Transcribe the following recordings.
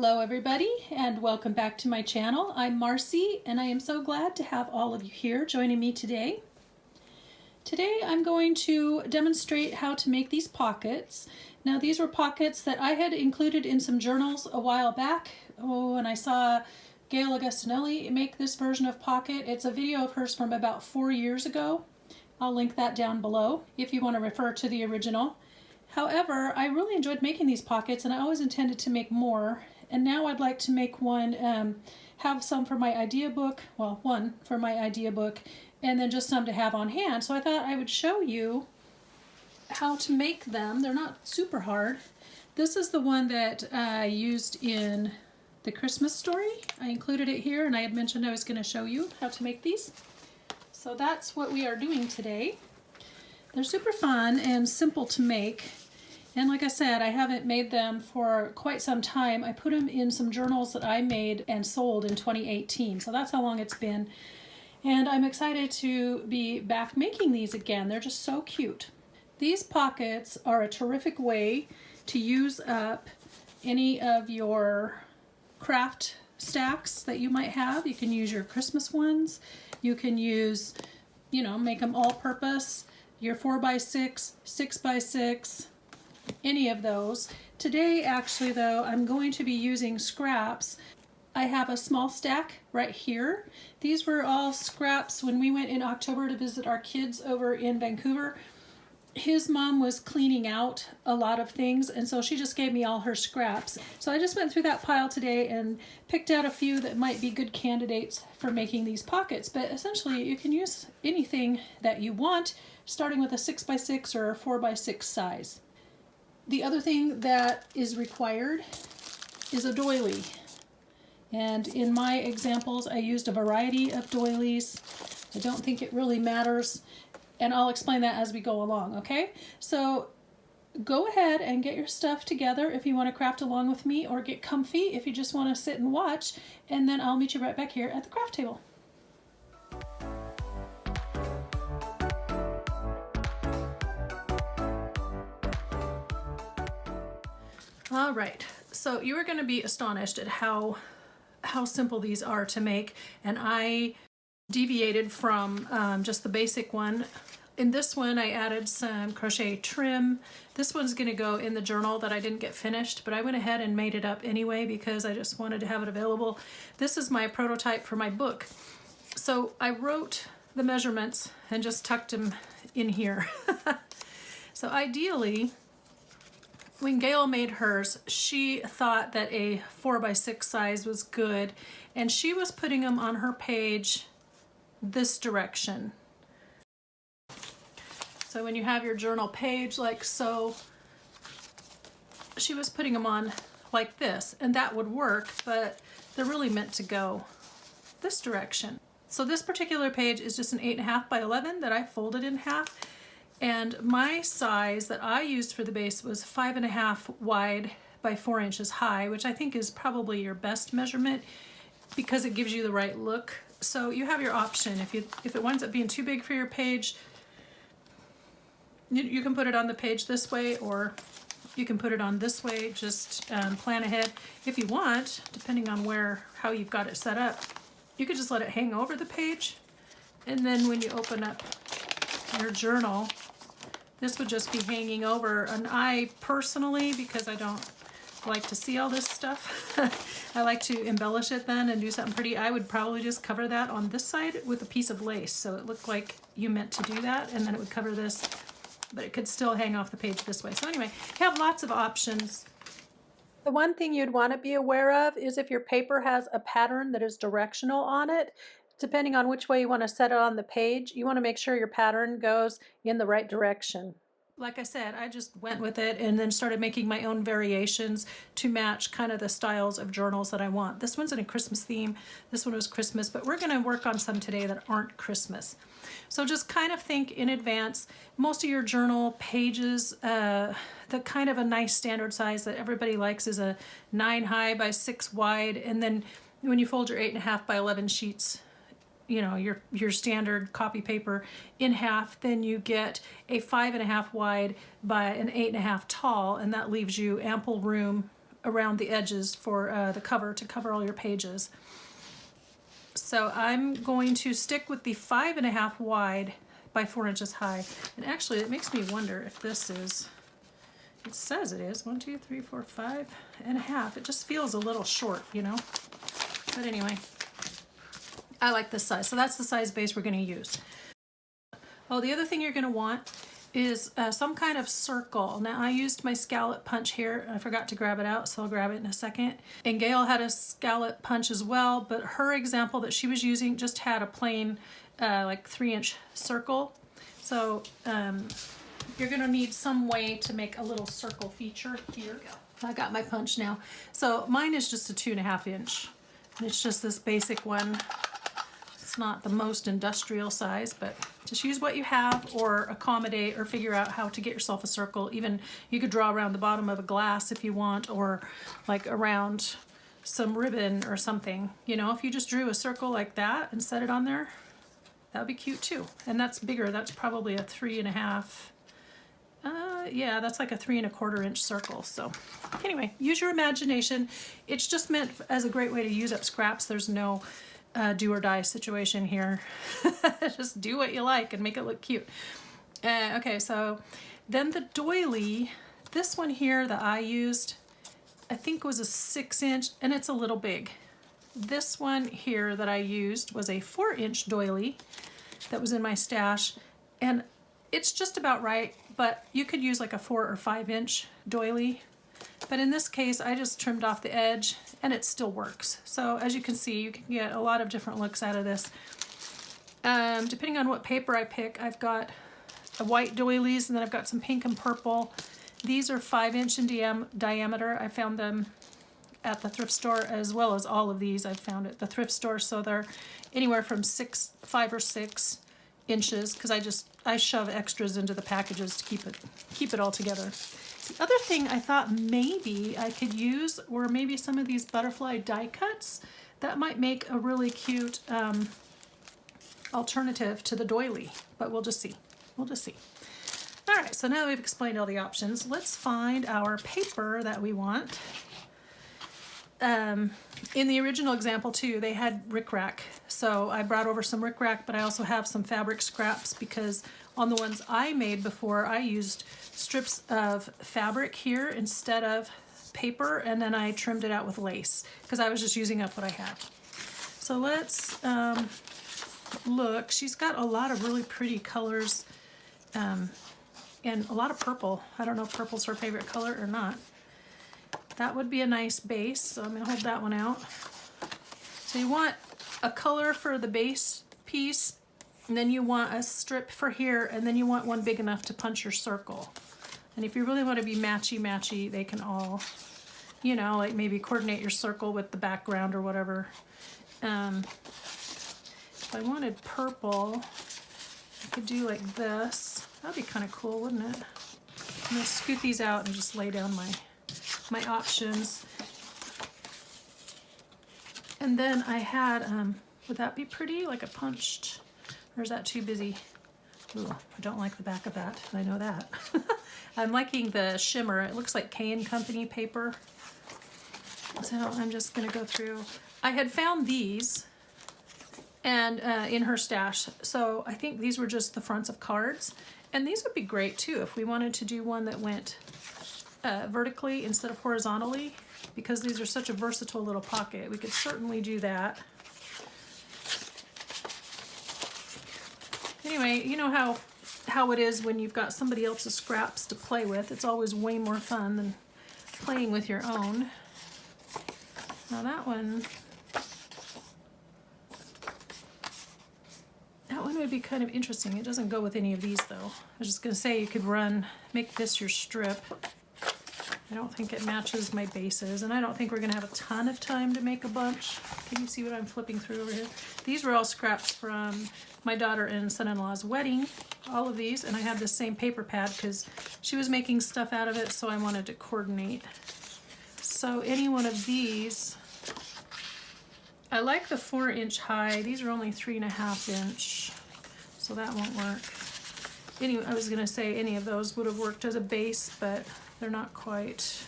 Hello everybody and welcome back to my channel. I'm Marcy and I am so glad to have all of you here joining me today. Today I'm going to demonstrate how to make these pockets. Now these were pockets that I had included in some journals a while back. And I saw Gayle Agostinelli make this version of pocket. It's a video of hers from about 4 years ago. I'll link that down below if you want to refer to the original. However, I really enjoyed making these pockets and I always intended to make more. And now I'd like to make one, have some for my idea book, well, one for my idea book, and then just some to have on hand. So I thought I would show you how to make them. They're not super hard. This is the one that I used in the Christmas story. I included it here and I had mentioned I was going to show you how to make these. So that's what we are doing today. They're super fun and simple to make. And like I said, I haven't made them for quite some time. I put them in some journals that I made and sold in 2018. So that's how long it's been. And I'm excited to be back making these again. They're just so cute. These pockets are a terrific way to use up any of your craft stacks that you might have. You can use your Christmas ones. You can use, make them all-purpose. Your 4x6, 6x6, any of those. Today, actually, though, I'm going to be using scraps. I have a small stack right here. These were all scraps when we went in October to visit our kids over in Vancouver. His mom was cleaning out a lot of things, and so she just gave me all her scraps. So I just went through that pile today and picked out a few that might be good candidates for making these pockets. But essentially, you can use anything that you want, starting with a 6x6 or a 4x6 size. The other thing that is required is a doily. And in my examples, I used a variety of doilies. I don't think it really matters. And I'll explain that as we go along, okay? So go ahead and get your stuff together if you want to craft along with me, or get comfy if you just want to sit and watch, and then I'll meet you right back here at the craft table. All right, so you are going to be astonished at how simple these are to make, and I deviated from just the basic one. In this one, I added some crochet trim. This one's going to go in the journal that I didn't get finished, but I went ahead and made it up anyway because I just wanted to have it available. This is my prototype for my book. So I wrote the measurements and just tucked them in here. So ideally, when Gayle made hers, she thought that a 4x6 size was good, and she was putting them on her page this direction. So when you have your journal page like so, she was putting them on like this, and that would work, but they're really meant to go this direction. So this particular page is just an 8.5 by 11 that I folded in half, and my size that I used for the base was 5.5 wide by 4 inches high, which I think is probably your best measurement because it gives you the right look. So you have your option. If it winds up being too big for your page, you can put it on the page this way, or you can put it on this way. Just plan ahead. If you want, depending on how you've got it set up, you could just let it hang over the page, and then when you open up your journal, this would just be hanging over. And I personally, because I don't like to see all this stuff, I like to embellish it then and do something pretty. I would probably just cover that on this side with a piece of lace, so it looked like you meant to do that, and then it would cover this, but it could still hang off the page this way. So anyway, you have lots of options. The one thing you'd want to be aware of is if your paper has a pattern that is directional on it. Depending on which way you want to set it on the page, you want to make sure your pattern goes in the right direction. Like I said, I just went with it and then started making my own variations to match kind of the styles of journals that I want. This one's in a Christmas theme. This one was Christmas, but we're going to work on some today that aren't Christmas. So just kind of think in advance. Most of your journal pages, the kind of a nice standard size that everybody likes is a 9 high by 6 wide. And then when you fold your 8.5 by 11 sheets, your standard copy paper in half, then you get a 5.5 wide by an 8.5 tall, and that leaves you ample room around the edges for the cover, to cover all your pages. So I'm going to stick with the 5.5 wide by 4 inches high. And actually it makes me wonder if this is, it says it is 1, 2, 3, 4, 5.5. It just feels a little short, you know? But anyway, I like this size. So that's the size base we're going to use. Oh, the other thing you're going to want is some kind of circle. Now I used my scallop punch here. I forgot to grab it out, so I'll grab it in a second. And Gayle had a scallop punch as well, but her example that she was using just had a plain like 3-inch circle. So you're gonna need some way to make a little circle feature. Here we go. I got my punch now. So mine is just a 2.5 inch. And it's just this basic one. It's not the most industrial size, but just use what you have or accommodate or figure out how to get yourself a circle. Even you could draw around the bottom of a glass if you want, or like around some ribbon or something. You know, if you just drew a circle like that and set it on there, that would be cute too. And that's bigger. That's probably a 3.5. Yeah, that's like a 3.25 inch circle. So anyway, use your imagination. It's just meant as a great way to use up scraps. There's no do or die situation here. Just do what you like and make it look cute. Okay, so then the doily, this one here that I used, I think was a 6 inch, and it's a little big. This one here that I used was a 4-inch doily that was in my stash, and it's just about right, but you could use like a 4 or 5-inch doily. But in this case, I just trimmed off the edge and it still works. So as you can see, you can get a lot of different looks out of this. Depending on what paper I pick, I've got a white doilies, and then I've got some pink and purple. These are 5-inch in diameter. I found them at the thrift store, as well as all of these I've found at the thrift store. So they're anywhere from 5 or 6 inches, because I shove extras into the packages to keep it all together. The other thing I thought maybe I could use were maybe some of these butterfly die cuts. That might make a really cute alternative to the doily, but we'll just see. We'll just see. All right, so now we've explained all the options. Let's find our paper that we want. In the original example too, they had rickrack. So I brought over some rickrack, but I also have some fabric scraps, because on the ones I made before, I used strips of fabric here instead of paper, and then I trimmed it out with lace because I was just using up what I had. So let's look. She's got a lot of really pretty colors and a lot of purple. I don't know if purple's her favorite color or not. That would be a nice base, so I'm going to hold that one out. So you want a color for the base piece, and then you want a strip for here, and then you want one big enough to punch your circle. And if you really want to be matchy-matchy, they can all, you know, like maybe coordinate your circle with the background or whatever. If I wanted purple, I could do like this. That'd be kind of cool, wouldn't it? I'm going to scoot these out and just lay down my options. And then I had, would that be pretty, like a punched, or is that too busy? Ooh, I don't like the back of that, I know that. I'm liking the shimmer. It looks like K & Company paper. So I'm just gonna go through. I had found these and in her stash. So I think these were just the fronts of cards. And these would be great too if we wanted to do one that went vertically instead of horizontally, because these are such a versatile little pocket. We could certainly do that. Anyway, you know how it is when you've got somebody else's scraps to play with. It's always way more fun than playing with your own. Now that one would be kind of interesting. It doesn't go with any of these though. I was just gonna say you could make this your strip. I don't think it matches my bases, and I don't think we're gonna have a ton of time to make a bunch. Can you see what I'm flipping through over here? These were all scraps from my daughter and son-in-law's wedding, all of these, and I had the same paper pad because she was making stuff out of it, so I wanted to coordinate. So any one of these, I like the 4-inch high. These are only 3.5 inch, so that won't work. Anyway, I was gonna say any of those would have worked as a base, but they're not quite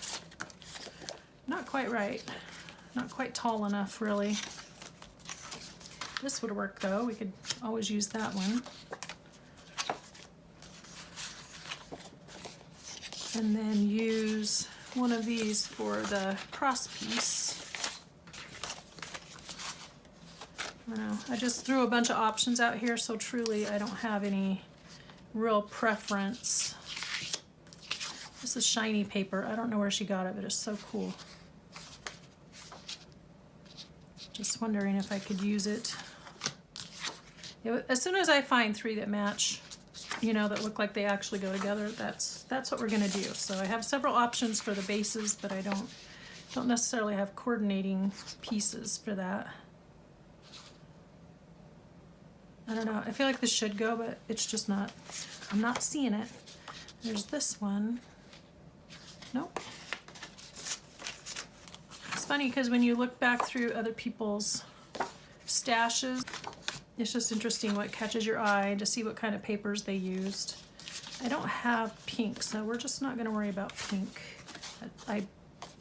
quite right. Not quite tall enough, really. This would work though. We could always use that one. And then use one of these for the cross piece. I don't know. I just threw a bunch of options out here, so truly I don't have any real preference. This is shiny paper. I don't know where she got it, but it's so cool. Just wondering if I could use it. As soon as I find 3 that match, you know, that look like they actually go together, that's what we're gonna do. So I have several options for the bases, but I don't necessarily have coordinating pieces for that. I don't know. I feel like this should go, but it's just not. I'm not seeing it. There's this one. Nope. It's funny because when you look back through other people's stashes, it's just interesting what catches your eye to see what kind of papers they used. I don't have pink, so we're just not going to worry about pink. I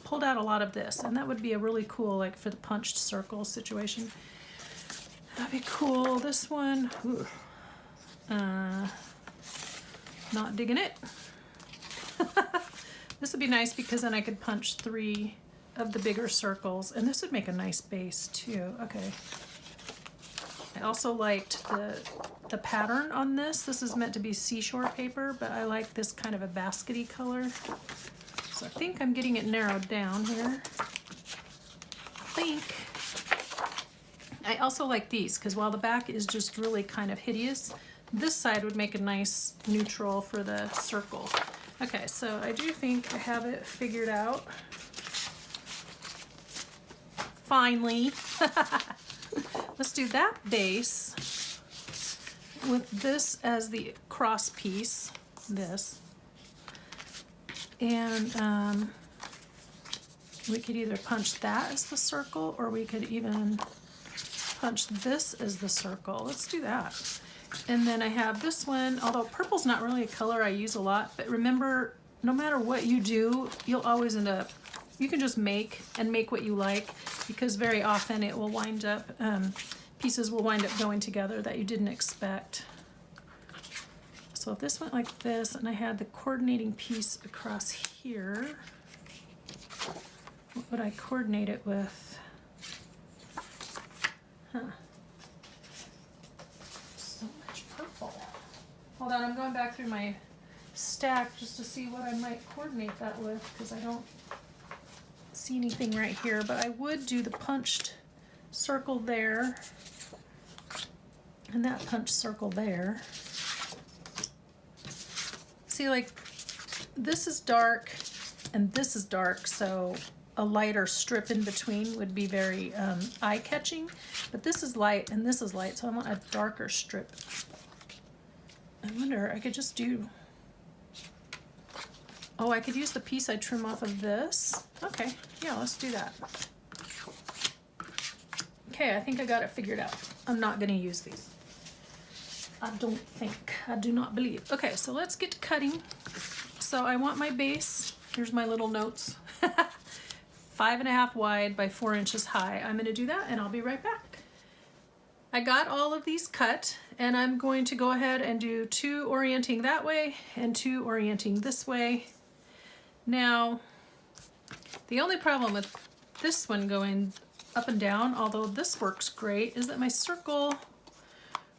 pulled out a lot of this, and that would be a really cool, like for the punched circle situation. That'd be cool. This one, not digging it. This would be nice because then I could punch 3 of the bigger circles, and this would make a nice base too. Okay. I also liked the pattern on this. This is meant to be seashore paper, but I like this kind of a baskety color. So I think I'm getting it narrowed down here. I also like these because while the back is just really kind of hideous, this side would make a nice neutral for the circle. Okay, so I do think I have it figured out. Finally. Let's do that base with this as the cross piece, this. And we could either punch that as the circle, or we could even punch this as the circle. Let's do that. And then I have this one, although purple's not really a color I use a lot, but remember, no matter what you do, you'll always end up, you can just make what you like, because very often it will wind up, pieces will wind up going together that you didn't expect. So if this went like this, and I had the coordinating piece across here, what would I coordinate it with? Huh. So much purple. Hold on, I'm going back through my stack just to see what I might coordinate that with, because I don't see anything right here, but I would do the punched circle there and that punched circle there. See, like, this is dark and this is dark, so a lighter strip in between would be very eye-catching, but this is light and this is light, so I want a darker strip. I wonder, I could just do, oh, I could use the piece I trim off of this. Okay, yeah, let's do that. Okay, I think I got it figured out. I'm not gonna use these. I don't think, I do not believe. Okay, so let's get to cutting. So I want my base, here's my little notes. 5.5 wide by 4 inches high. I'm gonna do that and I'll be right back. I got all of these cut, and I'm going to go ahead and do 2 orienting that way and 2 orienting this way. Now, the only problem with this one going up and down, although this works great, is that my circle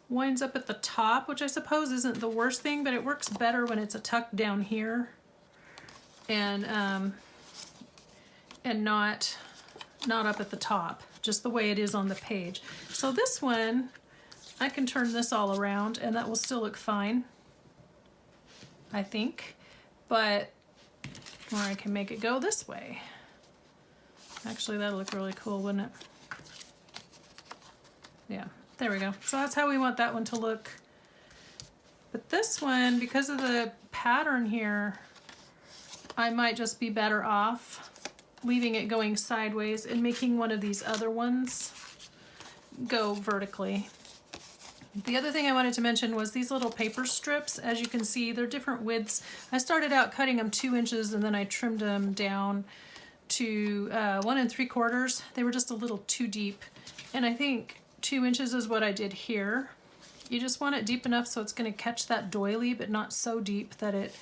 winds up at the top, which I suppose isn't the worst thing, but it works better when it's a tuck down here and not up at the top, just the way it is on the page. So this one, I can turn this all around and that will still look fine, I think, but, or I can make it go this way. Actually, that'll look really cool, wouldn't it? Yeah, there we go. So that's how we want that one to look. But this one, because of the pattern here, I might just be better off leaving it going sideways and making one of these other ones go vertically. The other thing I wanted to mention was these little paper strips. As you can see, they're different widths. I started out cutting them 2 inches and then I trimmed them down to 1 3/4. They were just a little too deep. And I think 2 inches is what I did here. You just want it deep enough so it's going to catch that doily, but not so deep that it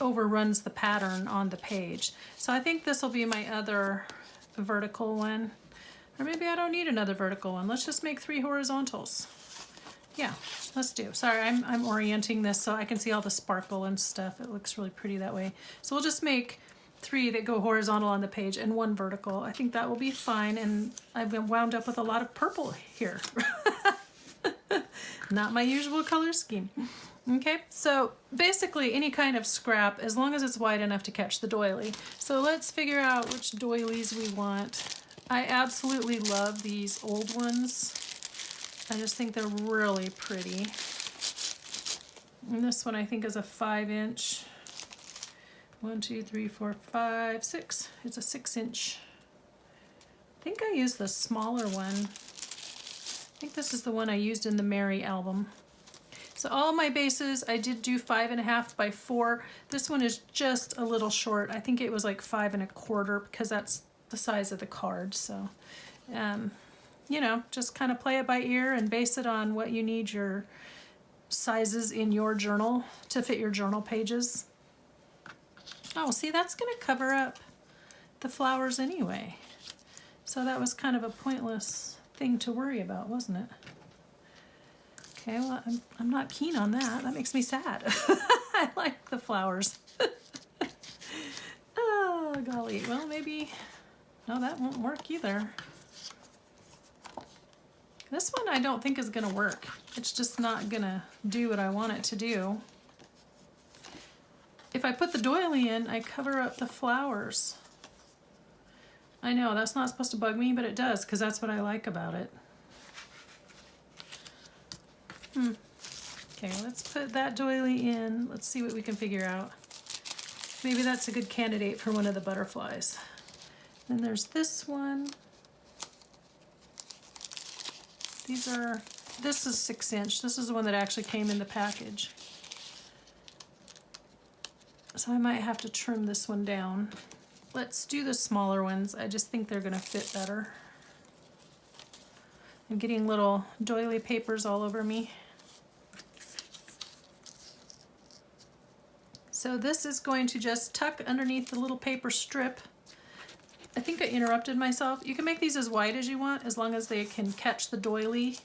overruns the pattern on the page. So I think this will be my other vertical one. Or maybe I don't need another vertical one. Let's just make 3 horizontals. Yeah, let's do. Sorry, I'm orienting this so I can see all the sparkle and stuff. It looks really pretty that way. So we'll just make 3 that go horizontal on the page and 1 vertical. I think that will be fine. And I've been wound up with a lot of purple here. Not my usual color scheme. Okay, so basically any kind of scrap, as long as it's wide enough to catch the doily. So let's figure out which doilies we want. I absolutely love these old ones. I just think they're really pretty. And this one I think is a 5-inch. 1, 2, 3, 4, 5, 6. It's a 6-inch. I think I used the smaller one. I think this is the one I used in the Mary album. So all my bases, I did do 5.5 by 4. This one is just a little short. I think it was like 5 1/4 because that's the size of the card. So, you know, just kind of play it by ear and base it on what you need your sizes in your journal to fit your journal pages. Oh, see, that's going to cover up the flowers anyway. So that was kind of a pointless thing to worry about, wasn't it? Okay, well, I'm not keen on that. That makes me sad. I like the flowers. Oh, golly. Well, maybe... No, that won't work either. This one I don't think is going to work. It's just not going to do what I want it to do. If I put the doily in, I cover up the flowers. I know, that's not supposed to bug me, but it does, because that's what I like about it. Okay, let's put that doily in. Let's see what we can figure out. Maybe that's a good candidate for one of the butterflies. Then there's this one. This is 6-inch. This is the one that actually came in the package. So I might have to trim this one down. Let's do the smaller ones. I just think they're going to fit better. I'm getting little doily papers all over me. So this is going to just tuck underneath the little paper strip. I think I interrupted myself. You can make these as wide as you want, as long as they can catch the doily.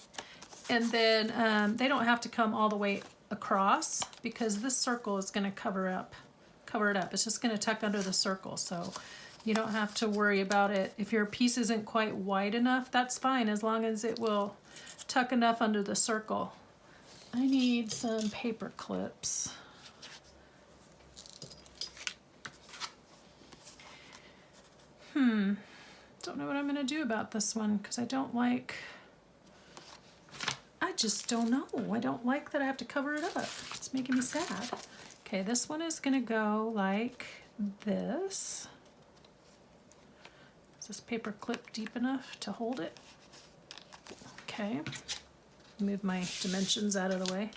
And then they don't have to come all the way across, because this circle is going to cover it up. It's just going to tuck under the circle, so you don't have to worry about it. If your piece isn't quite wide enough, that's fine, as long as it will tuck enough under the circle. I need some paper clips. Don't know what I'm going to do about this one, because I just don't know. I don't like that I have to cover it up. It's making me sad. Okay, this one is going to go like this. Is this paper clip deep enough to hold it? Okay. Move my dimensions out of the way.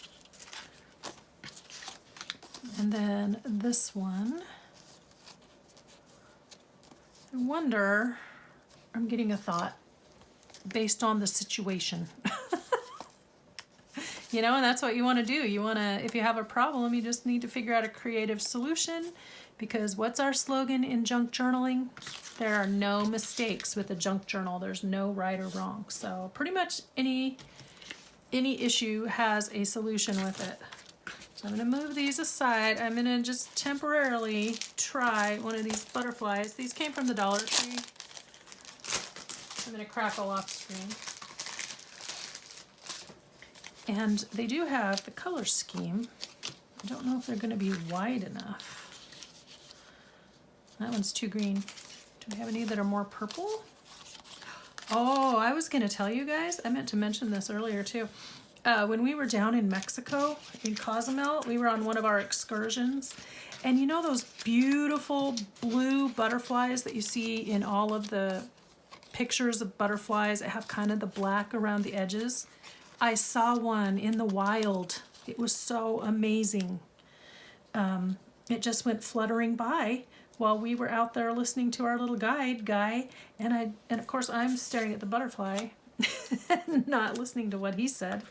And then this one. I wonder, I'm getting a thought based on the situation. You know, and that's what you want to do. You want to, if you have a problem, you just need to figure out a creative solution, because what's our slogan in junk journaling? There are no mistakes with a junk journal. There's no right or wrong. So pretty much any issue has a solution with it. So I'm going to move these aside. I'm going to just temporarily try one of these butterflies. These came from the Dollar Tree. I'm going to crackle off screen. And they do have the color scheme. I don't know if they're going to be wide enough. That one's too green. Do we have any that are more purple? Oh, I was going to tell you guys. I meant to mention this earlier too. When we were down in Mexico, in Cozumel, we were on one of our excursions. And you know those beautiful blue butterflies that you see in all of the pictures of butterflies that have kind of the black around the edges? I saw one in the wild. It was so amazing. It just went fluttering by, while we were out there listening to our little guide guy, and of course I'm staring at the butterfly, not listening to what he said.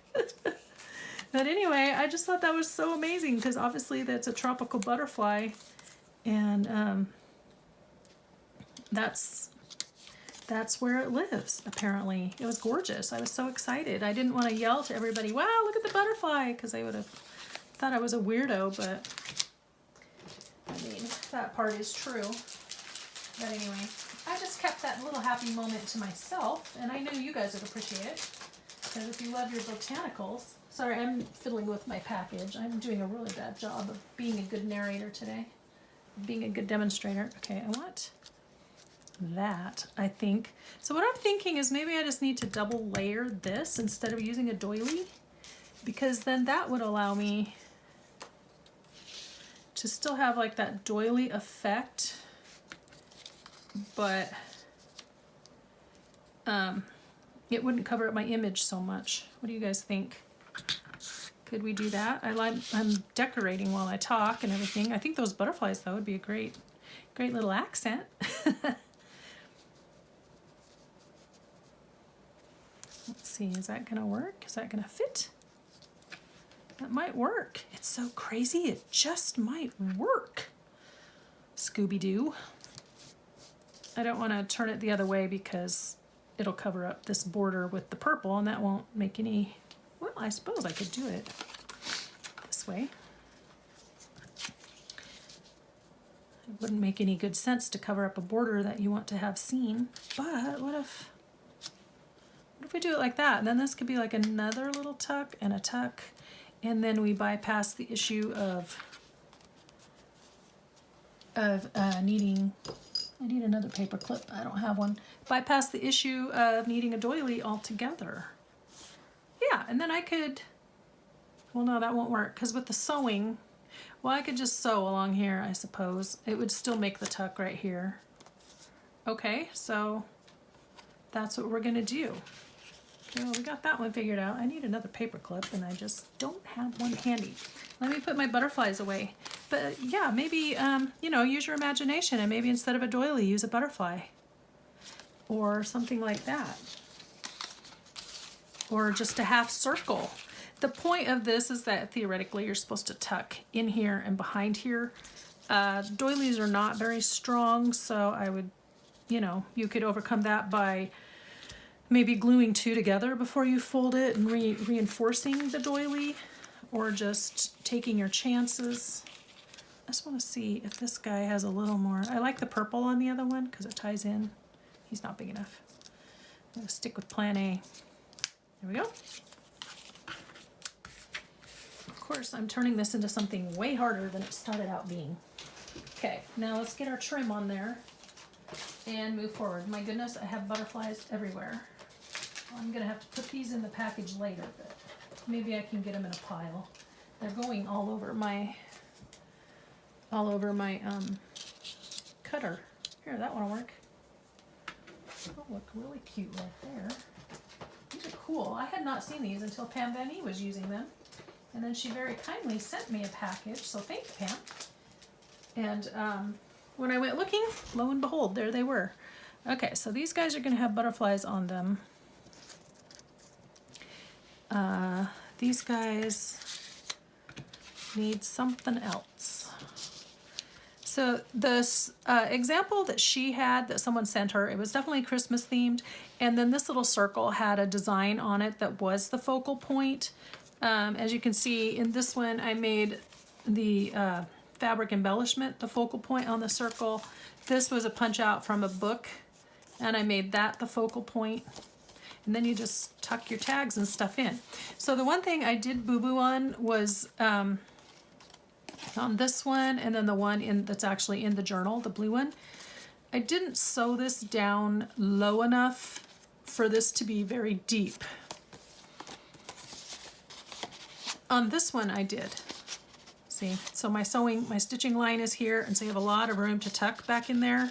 But anyway, I just thought that was so amazing because obviously that's a tropical butterfly, and that's where it lives, apparently. It was gorgeous. I was so excited. I didn't want to yell to everybody, wow, look at the butterfly, because they would have thought I was a weirdo, but I mean, that part is true. But anyway, I just kept that little happy moment to myself, and I knew you guys would appreciate it, because if you love your botanicals... Sorry, I'm fiddling with my package. I'm doing a really bad job of being a good narrator today, being a good demonstrator. Okay, I want that, I think. So what I'm thinking is maybe I just need to double layer this instead of using a doily, because then that would allow me to still have like that doily effect, but it wouldn't cover up my image so much. What do you guys think? Could we do that? I'm decorating while I talk and everything. I think those butterflies though would be a great little accent. Let's see, is that gonna work? Is that gonna fit? That might work. It's so crazy, it just might work. Scooby-Doo. I don't want to turn it the other way because it'll cover up this border with the purple and that won't make any... Well, I suppose I could do it this way. It wouldn't make any good sense to cover up a border that you want to have seen, but what if we do it like that? And then this could be like another little tuck and a tuck, and then we bypass the issue of needing... I need another paper clip. I don't have one. Bypass the issue of needing a doily altogether. Yeah, and then I could... Well, no, that won't work, because with the sewing... Well, I could just sew along here, I suppose. It would still make the tuck right here. Okay, so that's what we're going to do. Okay, well, we got that one figured out. I need another paper clip, and I just don't have one handy. Let me put my butterflies away. But yeah, maybe, you know, use your imagination, and maybe instead of a doily, use a butterfly. Or something like that. Or just a half circle. The point of this is that theoretically you're supposed to tuck in here and behind here. Doilies are not very strong, so I would, you know, you could overcome that by maybe gluing two together before you fold it and reinforcing the doily, or just taking your chances. I just want to see if this guy has a little more. I like the purple on the other one because it ties in. He's not big enough. I'm going to stick with plan A. There we go. Of course, I'm turning this into something way harder than it started out being. Okay, now let's get our trim on there and move forward. My goodness, I have butterflies everywhere. I'm gonna have to put these in the package later, but maybe I can get them in a pile. They're going all over my cutter. Here, that one will work. They'll look really cute right there. These are cool. I had not seen these until Pam Van E was using them. And then she very kindly sent me a package, so thank you, Pam. And when I went looking, lo and behold, there they were. Okay, so these guys are going to have butterflies on them. These guys need something else. So this example that she had, that someone sent her, it was definitely Christmas themed. And then this little circle had a design on it that was the focal point. As you can see in this one, I made the fabric embellishment the focal point on the circle. This was a punch out from a book, and I made that the focal point. And then you just tuck your tags and stuff in. So the one thing I did boo-boo on was on this one, and then the one that's actually in the journal, the blue one. I didn't sew this down low enough for this to be very deep. On this one I did. See, so my stitching line is here, and so you have a lot of room to tuck back in there.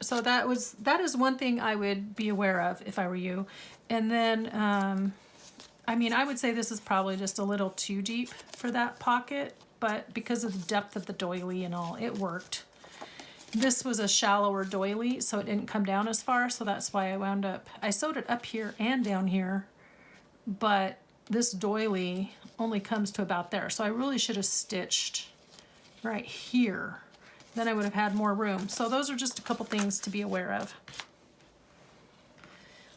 So that is one thing I would be aware of if I were you. And then, I mean, I would say this is probably just a little too deep for that pocket, but because of the depth of the doily and all, it worked. This was a shallower doily, so it didn't come down as far, so that's why I wound up, I sewed it up here and down here, but this doily only comes to about there, so I really should have stitched right here. Then I would have had more room. So those are just a couple things to be aware of.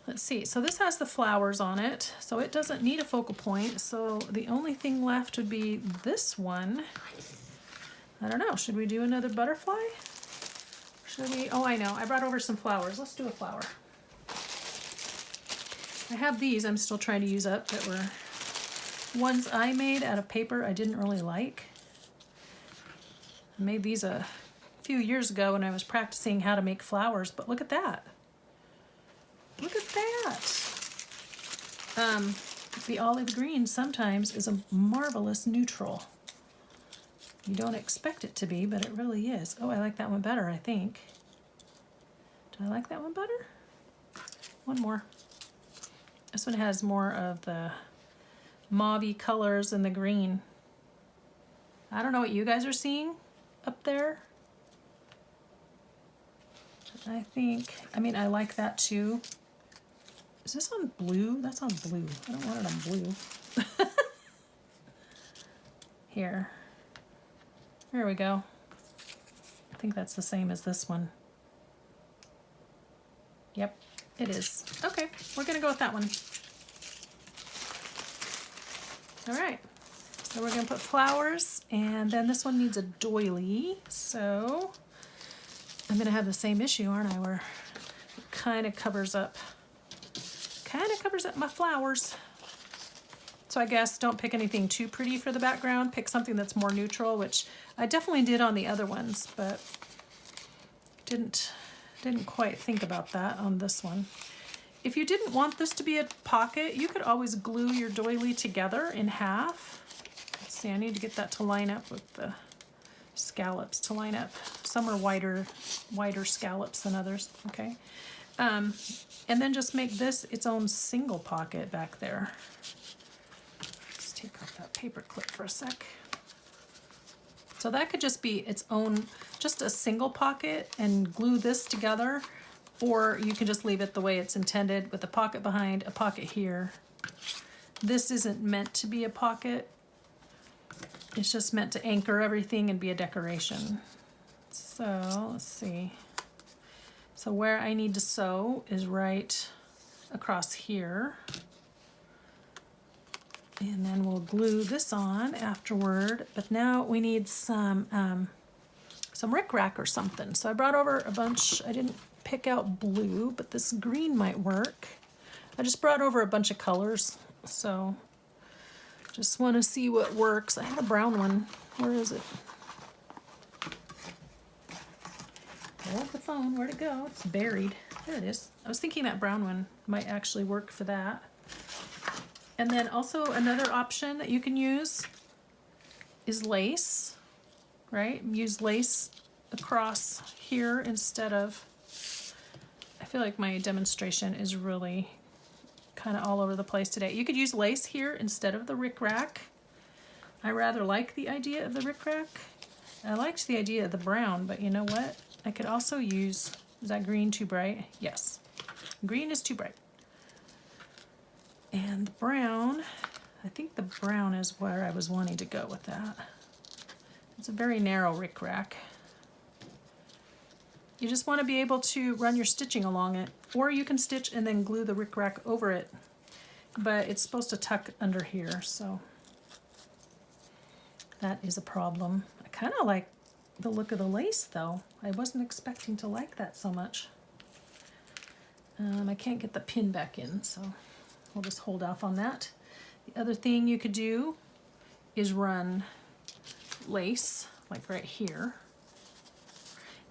Let's see, so this has the flowers on it, so it doesn't need a focal point, so the only thing left would be this one. I don't know, should we do another butterfly? Should we? Oh, I know. I brought over some flowers. Let's do a flower. I have these I'm still trying to use up that were ones I made out of paper I didn't really like. I made these a few years ago when I was practicing how to make flowers, but look at that. Look at that. The olive green sometimes is a marvelous neutral. You don't expect it to be, but it really is. Oh, I like that one better, I think. Do I like that one better? One more. This one has more of the mauve-y colors and the green. I don't know what you guys are seeing up there. I think, I mean, I like that too. Is this on blue? That's on blue. I don't want it on blue. Here. There we go. I think that's the same as this one. Yep, it is. Okay, we're gonna go with that one. All right, so we're gonna put flowers, and then this one needs a doily. So I'm gonna have the same issue, aren't I? Where it kind of covers up my flowers. So I guess don't pick anything too pretty for the background. Pick something that's more neutral, which I definitely did on the other ones, but didn't quite think about that on this one. If you didn't want this to be a pocket, you could always glue your doily together in half. Let's see, I need to get that to line up with the scallops to line up. Some are wider scallops than others, okay? And then just make this its own single pocket back there. Let's take off that paper clip for a sec. So that could just be its own, just a single pocket, and glue this together, or you can just leave it the way it's intended with a pocket behind, a pocket here. This isn't meant to be a pocket. It's just meant to anchor everything and be a decoration. So let's see. So where I need to sew is right across here. And then we'll glue this on afterward. But now we need some rickrack or something. So I brought over a bunch. I didn't pick out blue, but this green might work. I just brought over a bunch of colors. So just want to see what works. I had a brown one. Where is it? Hold the phone. Where'd it go? It's buried. There it is. I was thinking that brown one might actually work for that. And then also another option that you can use is lace, right? Use lace across here instead of, I feel like my demonstration is really kind of all over the place today. You could use lace here instead of the rickrack. I rather like the idea of the rickrack. I liked the idea of the brown, but you know what? I could also use, is that green too bright? Yes, green is too bright. And the brown, I think the brown is where I was wanting to go with that. It's a very narrow rickrack. You just want to be able to run your stitching along it, or you can stitch and then glue the rickrack over it, but it's supposed to tuck under here, so that is a problem. I kind of like the look of the lace though. I wasn't expecting to like that so much. I can't get the pin back in, so we'll just hold off on that. The other thing you could do is run lace, like right here.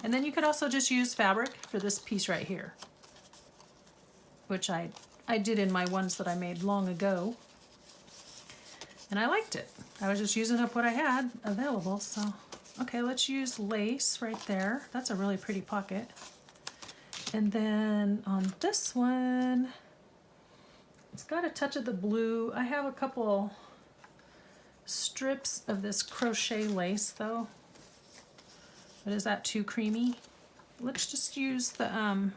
And then you could also just use fabric for this piece right here, which I did in my ones that I made long ago. And I liked it. I was just using up what I had available, so. Okay, let's use lace right there. That's a really pretty pocket. And then on this one, it's got a touch of the blue. I have a couple strips of this crochet lace though. But is that too creamy? let's just use the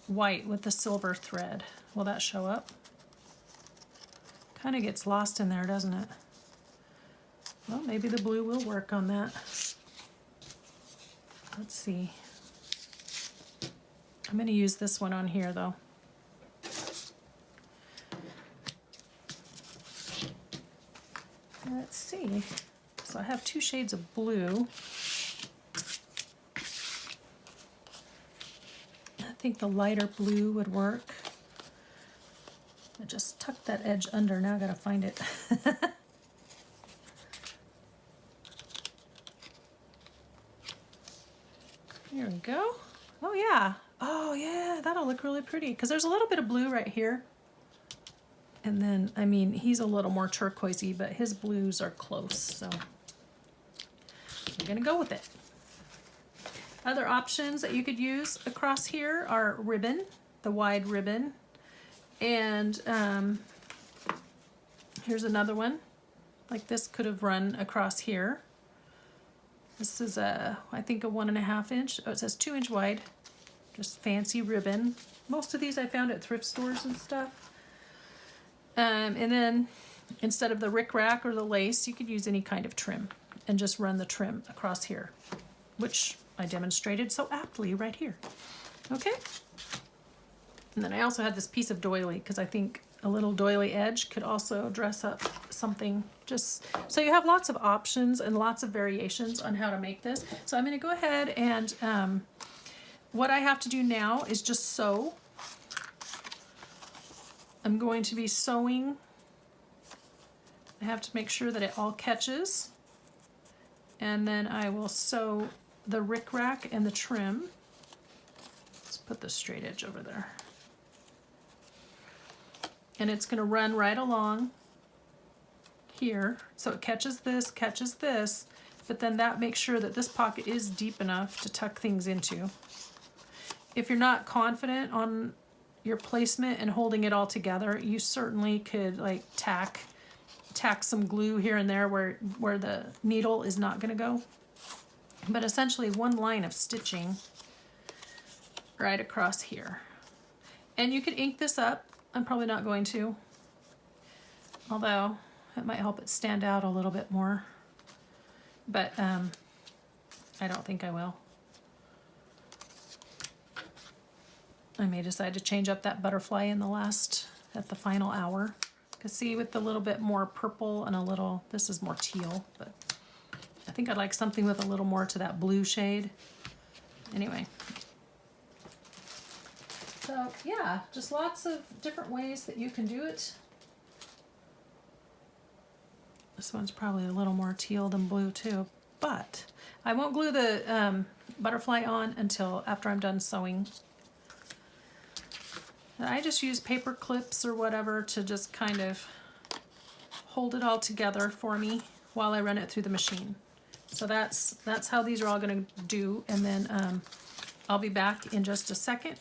white with the silver thread. Will that show up? Kind of gets lost in there, doesn't it? Well, maybe the blue will work on that. Let's see. I'm going to use this one on here though. Let's see. So I have 2 shades of blue. I think the lighter blue would work. I just tucked that edge under. Now I gotta find it. There we go. Oh yeah. Oh yeah, that'll look really pretty because there's a little bit of blue right here. And then, I mean, he's a little more turquoisey, but his blues are close, so we're gonna go with it. Other options that you could use across here are ribbon, the wide ribbon. And here's another one. Like this could have run across here. This is I think a 1.5 inch. Oh, it says 2 inch wide. Just fancy ribbon. Most of these I found at thrift stores and stuff. And then instead of the rickrack or the lace, you could use any kind of trim and just run the trim across here, which I demonstrated so aptly right here. Okay. And then I also had this piece of doily because I think a little doily edge could also dress up something. Just so you have lots of options and lots of variations on how to make this. So I'm going to go ahead and what I have to do now is just sew. I'm going to be sewing. I have to make sure that it all catches. And then I will sew the rickrack and the trim. Let's put the straight edge over there. And it's going to run right along here. So it catches this, but then that makes sure that this pocket is deep enough to tuck things into. If you're not confident on your placement and holding it all together, you certainly could like tack some glue here and there where the needle is not going to go. But essentially one line of stitching right across here. And you could ink this up. I'm probably not going to, although it might help it stand out a little bit more, but I don't think I will. I may decide to change up that butterfly at the final hour. Because see, with a little bit more purple and a little, this is more teal, but I think I'd like something with a little more to that blue shade. Anyway. So yeah, just lots of different ways that you can do it. This one's probably a little more teal than blue too, but I won't glue the butterfly on until after I'm done sewing. And I just use paper clips or whatever to just kind of hold it all together for me while I run it through the machine. So that's how these are all going to do, and then I'll be back in just a second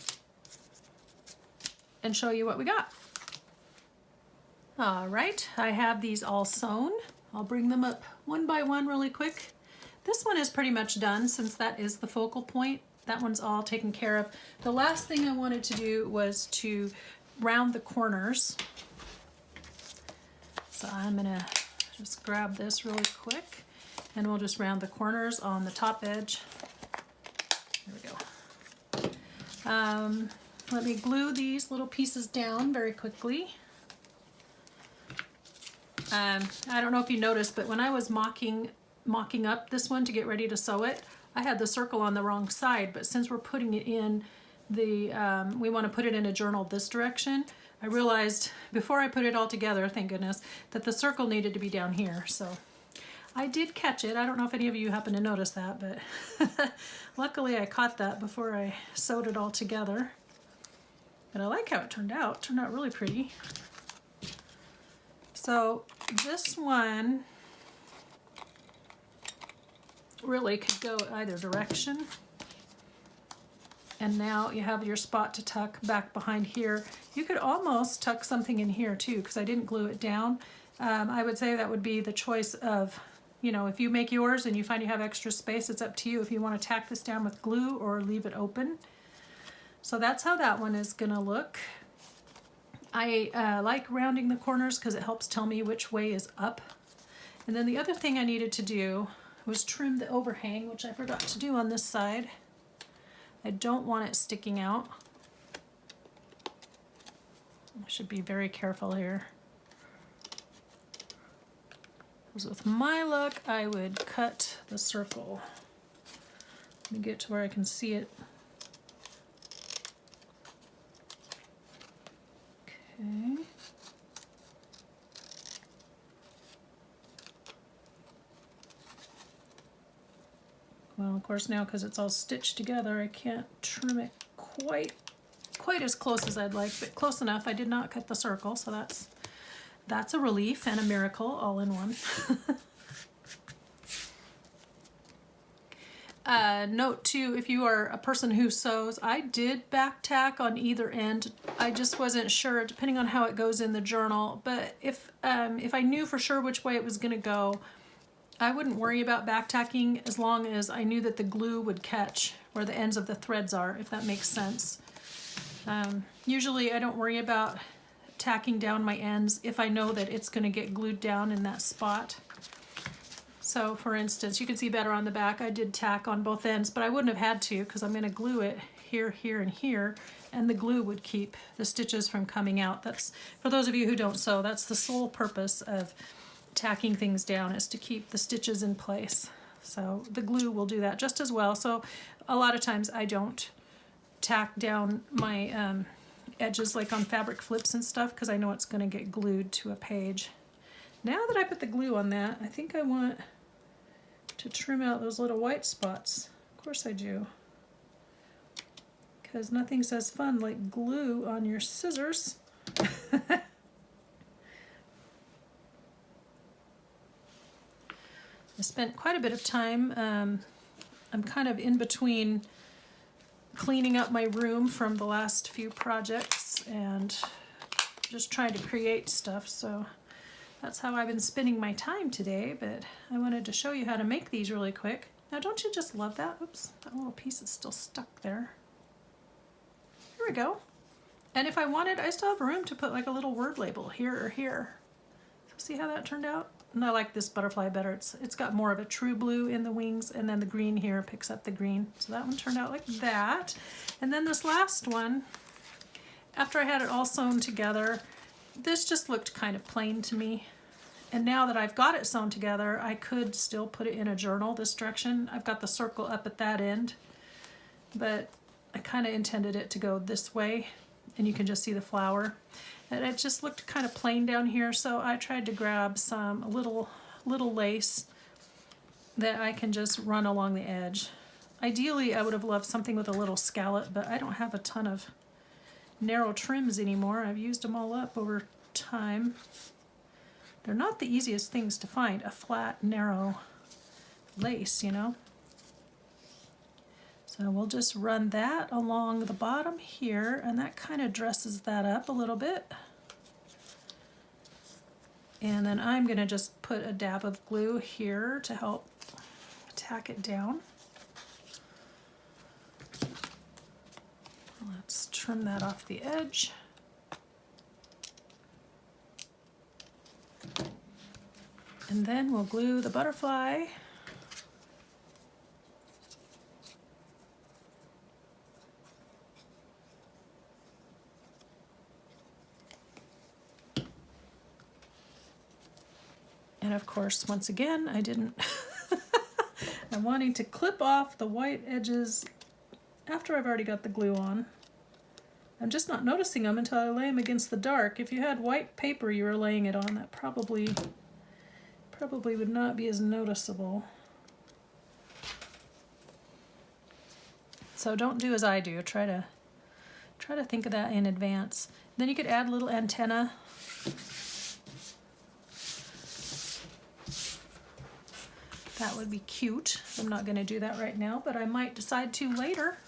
and show you what we got. All right, I have these all sewn. I'll bring them up one by one really quick. This one is pretty much done since that is the focal point. That one's all taken care of. The last thing I wanted to do was to round the corners. So I'm gonna just grab this really quick and we'll just round the corners on the top edge. There we go. Let me glue these little pieces down very quickly. I don't know if you noticed, but when I was mocking up this one to get ready to sew it, I had the circle on the wrong side, but since we're putting it in the, we want to put it in a journal this direction, I realized before I put it all together, thank goodness, that the circle needed to be down here. So I did catch it. I don't know if any of you happen to notice that, but luckily I caught that before I sewed it all together. But I like how it turned out. It turned out really pretty. So this one really could go either direction. And now you have your spot to tuck back behind here. You could almost tuck something in here too, because I didn't glue it down. I would say that would be the choice of you know, if you make yours and you find you have extra space, it's up to you if you want to tack this down with glue or leave it open. So that's how that one is gonna look. I like rounding the corners because it helps tell me which way is up. And then the other thing I needed to do was trim the overhang, which I forgot to do on this side. I don't want it sticking out. I should be very careful here. Because with my luck, I would cut the circle. Let me get to where I can see it. Okay. Well, of course now because it's all stitched together, I can't trim it quite as close as I'd like, but close enough. I did not cut the circle, so that's a relief and a miracle all in one. Note too, if you are a person who sews, I did back tack on either end. I just wasn't sure, depending on how it goes in the journal. But if I knew for sure which way it was going to go, I wouldn't worry about back tacking as long as I knew that the glue would catch where the ends of the threads are, if that makes sense. Usually I don't worry about tacking down my ends if I know that it's going to get glued down in that spot. So for instance, you can see better on the back, I did tack on both ends, but I wouldn't have had to because I'm going to glue it here, here, and here, and the glue would keep the stitches from coming out. That's, for those of you who don't sew, that's the sole purpose of tacking things down, is to keep the stitches in place. So the glue will do that just as well. So a lot of times I don't tack down my edges like on fabric flips and stuff because I know it's going to get glued to a page. Now that I put the glue on that, I think I want to trim out those little white spots. Of course I do. Because nothing says fun like glue on your scissors. I spent quite a bit of time. I'm kind of in between cleaning up my room from the last few projects and just trying to create stuff. So that's how I've been spending my time today, but I wanted to show you how to make these really quick. Now, don't you just love that? Oops, that little piece is still stuck there. Here we go. And if I wanted, I still have room to put like a little word label here or here. So see how that turned out? And I like this butterfly better. It's got more of a true blue in the wings, and then the green here picks up the green. So that one turned out like that. And then this last one, after I had it all sewn together, this just looked kind of plain to me. And now that I've got it sewn together, I could still put it in a journal this direction. I've got the circle up at that end, but I kind of intended it to go this way, and you can just see the flower. And it just looked kind of plain down here, so I tried to grab a little lace that I can just run along the edge. Ideally, I would have loved something with a little scallop, but I don't have a ton of narrow trims anymore. I've used them all up over time. They're not the easiest things to find, a flat, narrow lace, you know. So we'll just run that along the bottom here, and that kind of dresses that up a little bit. And then I'm going to just put a dab of glue here to help tack it down. Let's trim that off the edge. And then we'll glue the butterfly. And of course, once again, I didn't, I'm wanting to clip off the white edges after I've already got the glue on. I'm just not noticing them until I lay them against the dark. If you had white paper you were laying it on, that probably would not be as noticeable. So don't do as I do. Try to think of that in advance. Then you could add a little antenna. That would be cute. I'm not going to do that right now, but I might decide to later.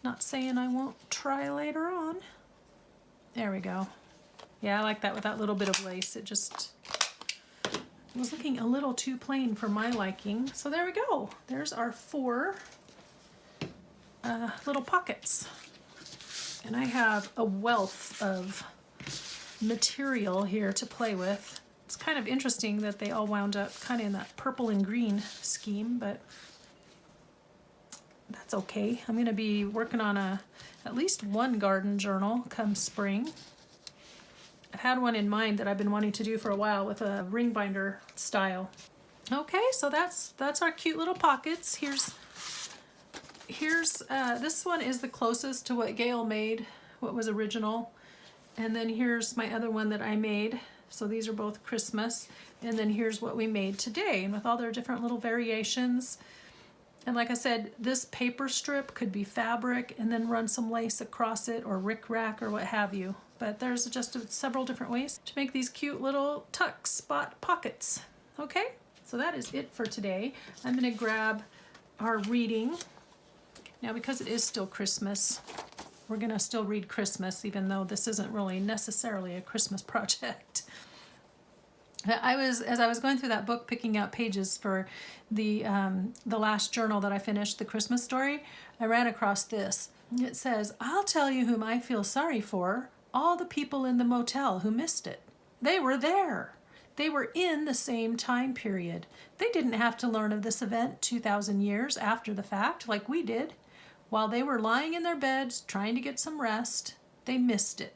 Not saying I won't try later on. There we go. Yeah, I like that with that little bit of lace. It just It was looking a little too plain for my liking. So there we go. There's our 4 little pockets. And I have a wealth of material here to play with. It's kind of interesting that they all wound up kind of in that purple and green scheme, but that's okay. I'm going to be working on at least one garden journal come spring. I've had one in mind that I've been wanting to do for a while with a ring binder style. Okay, so that's our cute little pockets. Here's this one is the closest to what Gayle made, what was original. And then here's my other one that I made. So these are both Christmas. And then here's what we made today, and with all their different little variations. And like I said, this paper strip could be fabric and then run some lace across it, or rickrack, or what have you. But there's just several different ways to make these cute little tuck spot pockets. Okay, so that is it for today. I'm going to grab our reading. Now, because it is still Christmas, we're going to still read Christmas, even though this isn't really necessarily a Christmas project. As I was going through that book, picking out pages for the last journal that I finished, the Christmas story, I ran across this. It says, "I'll tell you whom I feel sorry for, all the people in the motel who missed it. They were there. They were in the same time period. They didn't have to learn of this event 2,000 years after the fact like we did. While they were lying in their beds trying to get some rest, they missed it."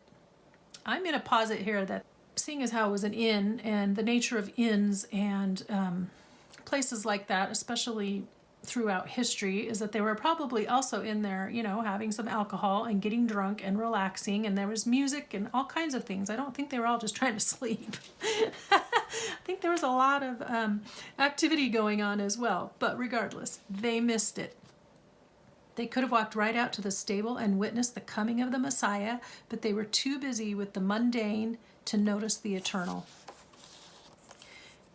I'm going to posit here that seeing as how it was an inn, and the nature of inns and places like that, especially throughout history, is that they were probably also in there, you know, having some alcohol and getting drunk and relaxing, and there was music and all kinds of things. I don't think they were all just trying to sleep. I think there was a lot of activity going on as well, but regardless, they missed it. They could have walked right out to the stable and witnessed the coming of the Messiah, but they were too busy with the mundane to notice the eternal.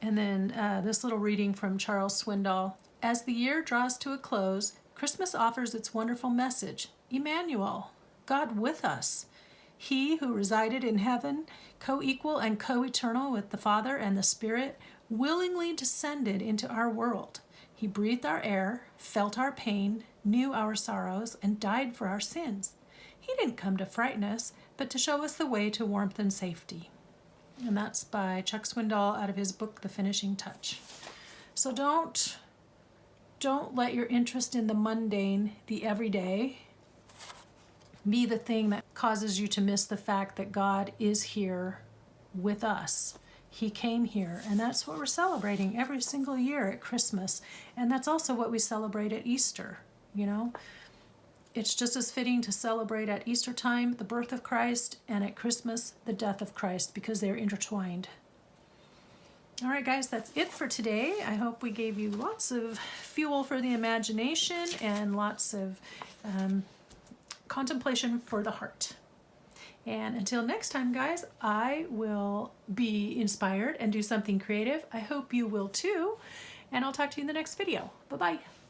And then this little reading from Charles Swindoll. "As the year draws to a close, Christmas offers its wonderful message, Emmanuel, God with us. He who resided in heaven, co-equal and co-eternal with the Father and the Spirit, willingly descended into our world. He breathed our air, felt our pain, knew our sorrows, and died for our sins. He didn't come to frighten us, but to show us the way to warmth and safety." And that's by Chuck Swindoll out of his book, The Finishing Touch. So don't let your interest in the mundane, the everyday, be the thing that causes you to miss the fact that God is here with us. He came here, and that's what we're celebrating every single year at Christmas. And that's also what we celebrate at Easter, you know. It's just as fitting to celebrate at Easter time the birth of Christ, and at Christmas the death of Christ, because they're intertwined. All right, guys, that's it for today. I hope we gave you lots of fuel for the imagination and lots of contemplation for the heart. And until next time, guys, I will be inspired and do something creative. I hope you will too. And I'll talk to you in the next video. Bye-bye.